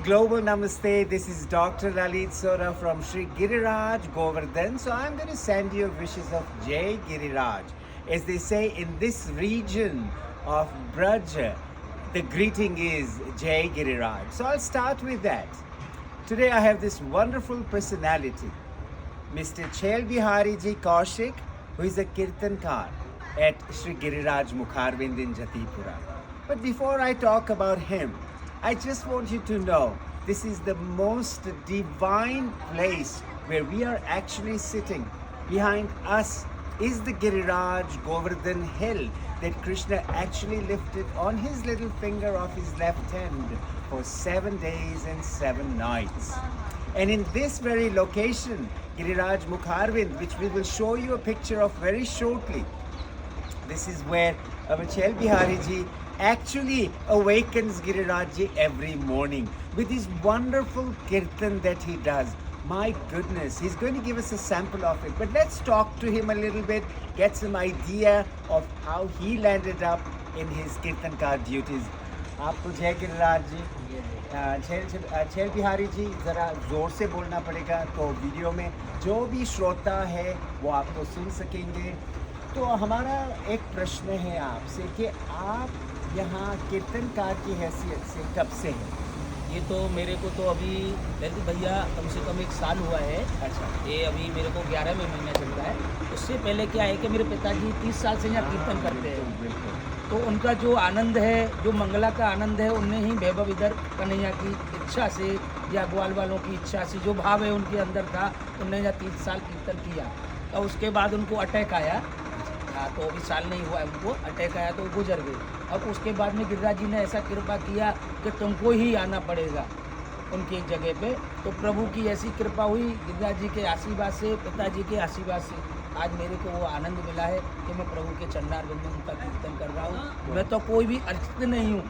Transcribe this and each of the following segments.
Global Namaste. This is Dr. Lalit Sora from Sri Giriraj Govardhan. So I'm going to send you wishes of Jai Giriraj. As they say in this region of Braj, the greeting is Jai Giriraj. So I'll start with that. Today I have this wonderful personality, Mr. Chel Bihari Ji Kaushik, who is a Kirtankar at Sri Giriraj Mukharvind in Jatipura. But before I talk about him, I just want you to know this is the most divine place where we are actually sitting. Behind us is the Giriraj Govardhan hill that Krishna actually lifted on his little finger of his left hand for 7 days and 7 nights. And in this very location, Giriraj Mukharvind, which we will show you a picture of very shortly, this is where our Chel Bihari Ji actually awakens Giriraj Ji every morning with his wonderful kirtan that he does. My goodness, he's going to give us a sample of it. But let's talk to him a little bit, get some idea of how he landed up in his Kirtankar duties. आपको जय गिरिराज जी, छेल बिहारी जी ज़रा ज़ोर से बोलना पड़ेगा तो video में जो भी श्रोता है वो आपको सुन सकेंगे. तो हमारा एक प्रश्न है आपसे कि आप यहाँ कीर्तनकार की हैसियत से कब से हैं? ये तो मेरे को तो अभी ललित भैया कम से कम 1 साल हुआ है. अच्छा. ये अभी मेरे को 11वें महीने चल रहा है. उससे पहले क्या है कि मेरे पिताजी 30 साल से यहाँ कीर्तन करते हैं. बिल्कुल. तो उनका जो आनंद है, जो मंगला का आनंद है, उनने ही वैभव इधर कन्हैया की इच्छा से या ग्वाल वालों की इच्छा से जो भाव है उनके अंदर था, उनने यहाँ 30 साल कीर्तन किया. तो उसके बाद उनको अटैक आया. हाँ, तो अभी साल नहीं हुआ है, उनको अटैक आया तो वो गुजर गए. अब उसके बाद में गिरिराज जी ने ऐसा कृपा किया कि तुमको ही आना पड़ेगा उनकी जगह पे. तो प्रभु की ऐसी कृपा हुई गिरिराज जी के आशीर्वाद से, पिताजी के आशीर्वाद से आज मेरे को वो आनंद मिला है कि मैं प्रभु के चरणारविंद में उनका कीर्तन कर रहा हूँ. मैं तो कोई भी अर्चित नहीं हूँ,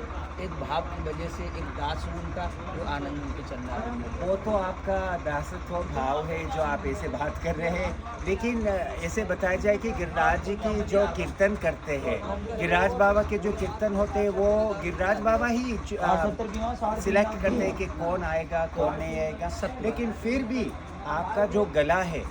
एक भाव की वजह से एक दास हूँ उनका, जो आनंद उनके चरणारविंद में. वो तो आपका दासत्व भाव है जो आप ऐसे बात कर रहे हैं. लेकिन ऐसे बताया जाए कि गिरिराज जी की जो कीर्तन करते हैं, गिरिराज बाबा के जो कीर्तन होते हैं वो गिरिराज बाबा ही सिलेक्ट करते हैं कि कौन आएगा कौन नहीं आएगा. लेकिन फिर भी आपका जो गला है,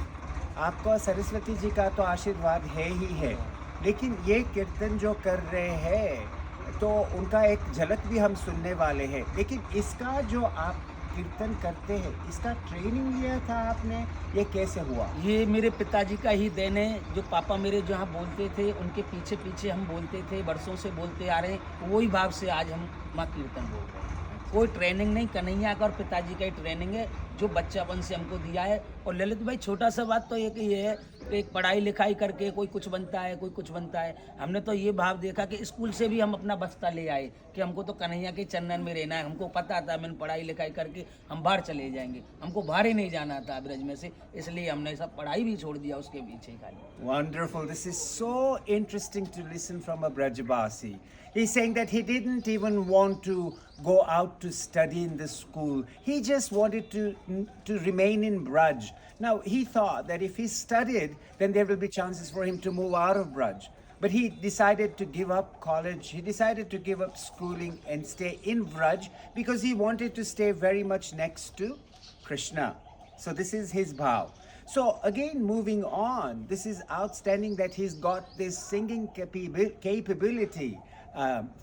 आपका सरस्वती जी का तो आशीर्वाद है ही है. लेकिन ये कीर्तन जो कर रहे हैं तो उनका एक झलक भी हम सुनने वाले हैं. लेकिन इसका जो आप कीर्तन करते हैं, इसका ट्रेनिंग लिया था आपने, ये कैसे हुआ? ये मेरे पिताजी का ही देन है. जो पापा मेरे जहाँ बोलते थे उनके पीछे पीछे हम बोलते थे, वर्षों से बोलते आ रहे हैं. वही भाव से आज हम माँ कीर्तन बोल रहे हैं. कोई ट्रेनिंग नहीं, कन्हैया का और पिताजी का ही ट्रेनिंग है जो बच्चापन से हमको दिया है. और ललित भाई छोटा सा बात तो एक ये है कि एक पढ़ाई लिखाई करके कोई कुछ बनता है, कोई कुछ बनता है. हमने तो ये भाव देखा कि स्कूल से भी हम अपना बस्ता ले आए कि हमको तो कन्हैया के चरणन में रहना है. हमको पता था मैंने पढ़ाई लिखाई करके हम बाहर चले जाएंगे, हमको बाहर ही नहीं जाना था ब्रज में से, इसलिए हमने सब पढ़ाई भी छोड़ दिया उसके पीछे खाली. Wonderful. This is so interesting to listen from a Brajabasi. He's saying that he didn't even want to go out to study in the school. He just wanted to remain in Braj. Now, he thought that if he studied, then there will be chances for him to move out of Braj. But he decided to give up college. He decided to give up schooling and stay in Braj because he wanted to stay very much next to Krishna. So this is his bhav. So again, moving on, this is outstanding that he's got this singing capability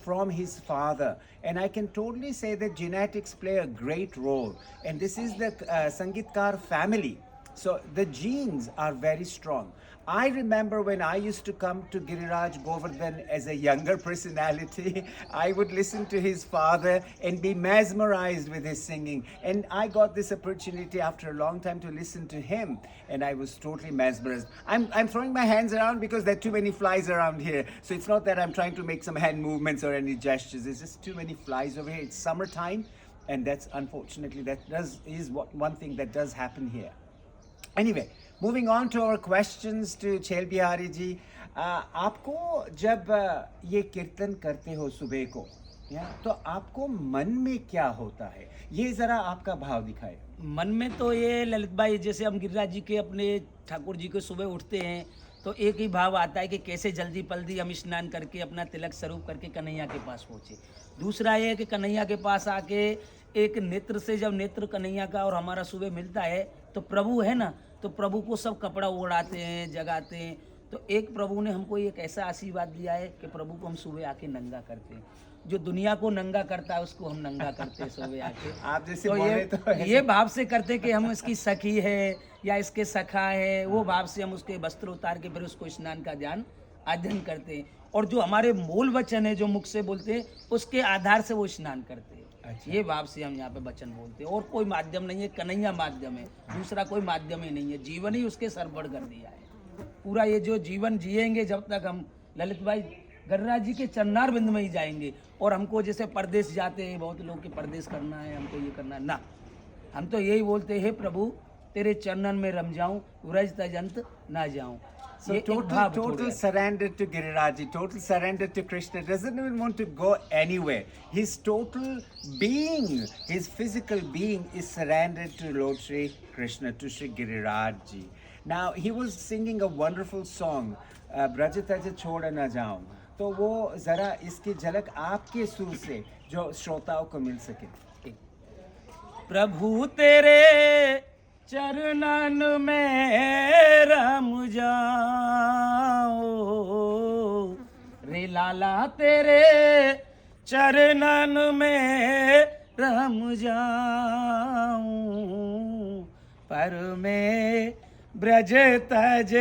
from his father. And I can totally say that genetics play a great role. And this is the Sangitkar family. So the genes are very strong. I remember when I used to come to Giriraj Govardhan as a younger personality, I would listen to his father and be mesmerized with his singing. And I got this opportunity after a long time to listen to him, and I was totally mesmerized. I'm throwing my hands around because there are too many flies around here. So it's not that I'm trying to make some hand movements or any gestures. It's just too many flies over here. It's summertime, and that's unfortunately is one thing that does happen here. Anyway, moving on to our questions to Chel Bihari ji. आपको जब ये कीर्तन करते हो सुबह को, तो आपको मन में क्या होता है, ये जरा आपका भाव दिखाए. मन में तो ये ललित भाई, जैसे हम गिरिराज जी के अपने ठाकुर जी को सुबह उठते हैं तो एक ही भाव आता है कि कैसे जल्दी पल्दी हम स्नान करके अपना तिलक स्वरूप करके कन्हैया के पास पहुँचे. दूसरा ये है कि कन्हैया के पास आके एक नेत्र से जब नेत्र कन्हैया का और हमारा सुबह मिलता है तो प्रभु है ना, तो प्रभु को सब कपड़ा उड़ाते हैं, जगाते हैं। तो एक प्रभु ने हमको एक ऐसा आशीर्वाद दिया है कि प्रभु को हम सुबह आके नंगा करते हैं। जो दुनिया को नंगा करता है उसको हम नंगा करते हैं सुबह आके। आप जैसे तो बोले तो ये भाव से करते कि हम इसकी सखी है या इसके सखा है, वो भाव से हम उसके वस्त्र उतार के फिर उसको स्नान का ध्यान अध्ययन करते हैं। और जो हमारे मूल वचन है जो मुख से बोलते हैं उसके आधार से वो स्नान करते हैं। अच्छा। ये भाव से हम यहाँ पे वचन बोलते हैं और कोई माध्यम नहीं है, कन्हैया माध्यम है, दूसरा कोई माध्यम ही नहीं है। जीवन ही उसके सरबड़ कर दिया है। पूरा ये जो जीवन जिएंगे जब तक हम ललित भाई गिरिराज जी के चरणार बिंद में ही जाएंगे। और हमको जैसे परदेश जाते हैं बहुत लोग के परदेश करना है, हमको ये करना है ना, हम तो यही बोलते हैं प्रभु तेरे चरणन में रम जाऊं, व्रज तजंत ना जाऊं। So ये एक total भाव total छोड़ surrender to Giriraj, total surrender to Krishna, doesn't even want to go anywhere. His total being, his physical being is surrendered to Lord Sri Krishna, to Sri Giriraj ji. Now he was singing a wonderful song, Braj Taj Choda Na Jaun. तो वो जरा इसकी झलक आपके सुर से जो श्रोताओं को मिल सके। प्रभु तेरे चरणन में रम जाओ रे लाला, तेरे चरणन में रम जाऊं, पर मैं ब्रज तज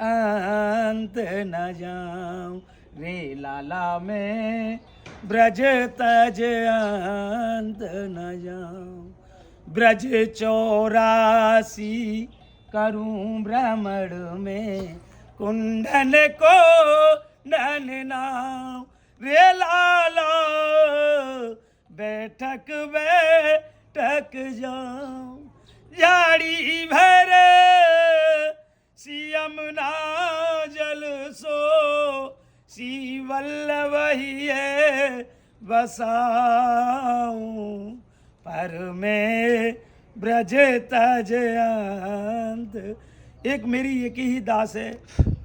अंत न जाऊं रे लाला, मैं ब्रज तज अंत न जाऊं। ब्रज 84 करूं भ्रमण में, कुंडन को नन नाम रे लाला, बैठक बैठक जाऊं। झाड़ी भर सियमना जल सो, सी वल्लभ ही है बसाऊं, पर मैं ब्रज तज अंत। एक मेरी एक ही दास है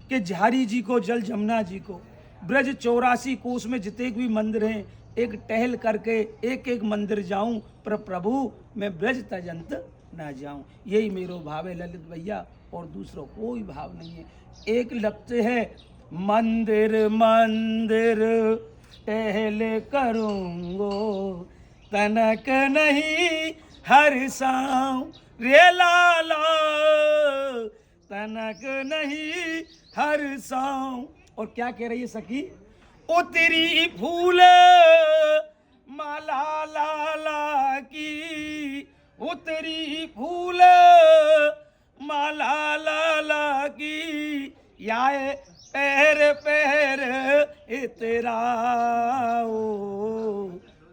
कि झारी जी को, जल जमुना जी को, ब्रज 84 कोस में जितने भी मंदिर हैं एक टहल करके एक एक मंदिर जाऊं, पर प्रभु मैं ब्रज तजंत ना जाऊं। यही मेरो भाव है ललित भैया, और दूसरा कोई भाव नहीं है। एक लक्ष्य है मंदिर मंदिर टहल करूंगो, तनक नहीं हर साऊं रे लाला, तनक नहीं हर साऊं। और क्या कह रही है सखी, उतरी फूल माला लाला की, उतरी फूल माला लाला की, याए पैर पैर इतराओ,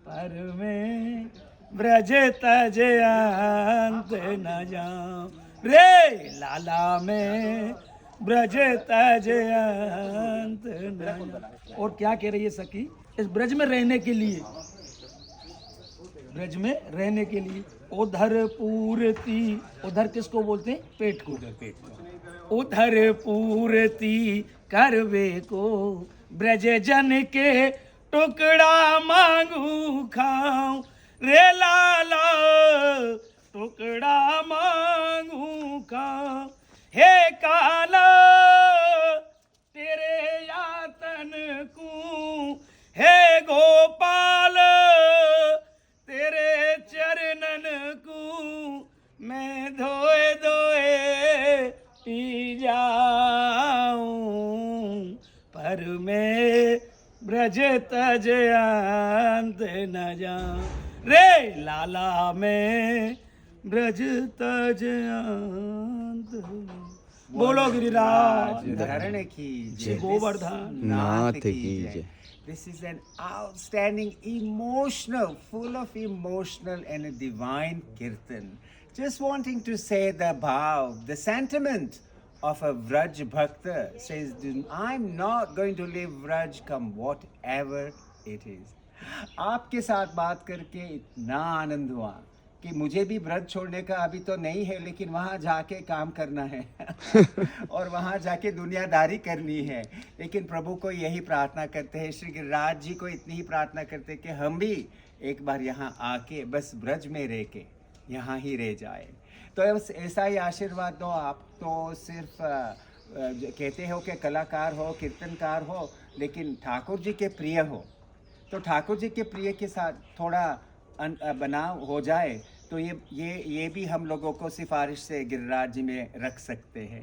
पर मैं ब्रज तज अंत न जाऊं रे लाला, में ब्रज तज अंत न जाऊं। और क्या कह रही है सखी, इस ब्रज में रहने के लिए, ब्रज में रहने के लिए उधर पूरती, उधर किसको बोलते हैं, पेट को, उधर पेट को, उधर पूरती करवे को, ब्रज जन के टुकड़ा मांगू खाऊं रे लाला, टुकड़ा मांगू खाऊं। हे काला तेरे यातन को, हे गोपाल तेरे चरणन को, मैं धोए धोए पी जाऊं, पर मैं ब्रज तज अंत न जाऊं रे लाला, में ब्रज तज अंत। बोलो गिरिराज धरण की जय, गोवर्धन नाथ की जय। This is an outstanding, emotional, full of emotional and a divine kirtan. Just wanting to say the bhav, the sentiment of a Vraj Bhakta says, I'm not going to leave Vraj come whatever it is. आपके साथ बात करके इतना आनंद हुआ कि मुझे भी ब्रज छोड़ने का अभी तो नहीं है, लेकिन वहाँ जाके काम करना है और वहाँ जाके दुनियादारी करनी है। लेकिन प्रभु को यही प्रार्थना करते हैं, श्री गिरिराज जी को इतनी ही प्रार्थना करते हैं कि हम भी एक बार यहाँ आके बस ब्रज में रह के यहाँ ही रह जाए। तो ऐसा ही आशीर्वाद दो आप। तो सिर्फ कहते हो कि कलाकार हो, कीर्तनकार हो, लेकिन ठाकुर जी के प्रिय हो, तो ठाकुर जी के प्रिय के साथ थोड़ा बनाव हो जाए तो ये भी हम लोगों को सिफारिश से गिरिराज जी में रख सकते हैं।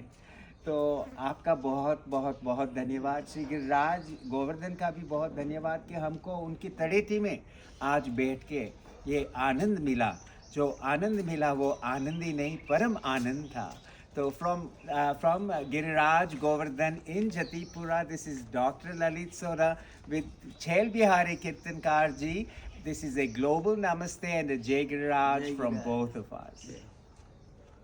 तो आपका बहुत बहुत बहुत धन्यवाद। श्री गिरिराज गोवर्धन का भी बहुत धन्यवाद कि हमको उनकी तड़ेती में आज बैठ के ये आनंद मिला। जो आनंद मिला वो आनंद ही नहीं, परम आनंद था। तो from Giriraj Govardhan in Jatipura, this is Dr. Lalit Sora with Chel Bihari Kirtankar ji. This is a global namaste and a Jai Giriraj from both of us.